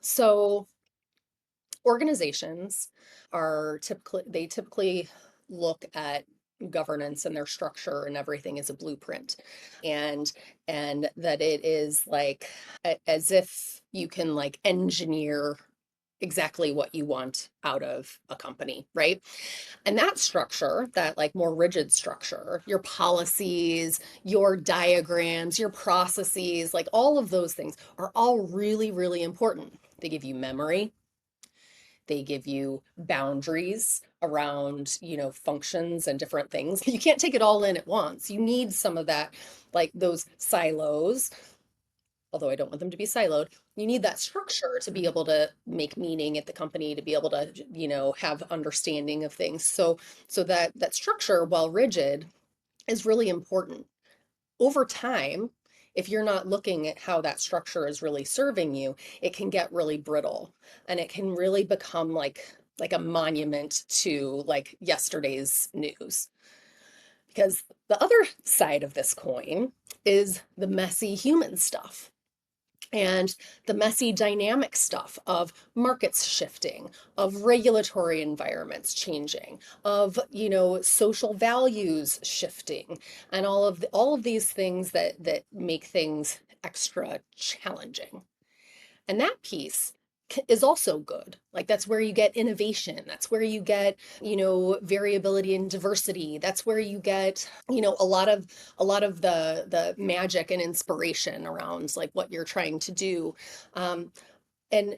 So organizations they typically look at governance and their structure and everything as a blueprint, and that it is like as if you can like engineer exactly what you want out of a company, right? And that structure, that like more rigid structure, your policies, your diagrams, your processes, like all of those things are all really, really important. They give you memory, they give you boundaries around, functions and different things. You can't take it all in at once. You need some of that, like those silos, although I don't want them to be siloed. You need that structure to be able to make meaning at the company, to be able to, have understanding of things. So that structure, while rigid, is really important. Over time, if you're not looking at how that structure is really serving you, it can get really brittle, and it can really become like a monument to like yesterday's news. Because the other side of this coin is the messy human stuff and the messy dynamic stuff of markets shifting, of regulatory environments changing, of, social values shifting, and all of these things that make things extra challenging. And that piece is also good. Like that's where you get innovation. That's where you get, variability and diversity. That's where you get, a lot of the magic and inspiration around like what you're trying to do. Um, and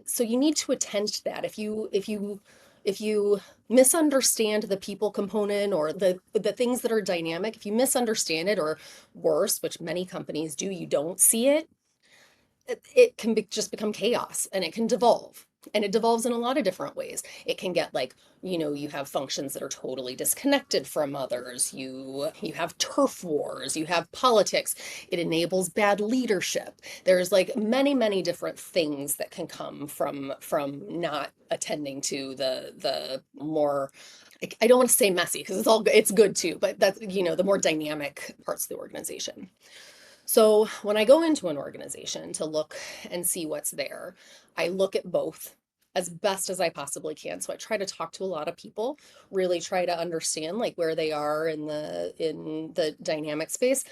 so you need to attend to that. If you misunderstand the people component or the things that are dynamic, if you misunderstand it, or worse, which many companies do, you don't see it, it can just become chaos, and it can devolve. And it devolves in a lot of different ways. It can get like, you have functions that are totally disconnected from others. You have turf wars, you have politics. It enables bad leadership. There's like many different things that can come from not attending to the more, I don't want to say messy because it's good too, but that's, the more dynamic parts of the organization. So when I go into an organization to look and see what's there, I look at both as best as I possibly can. So I try to talk to a lot of people, really try to understand like where they are in the dynamic space.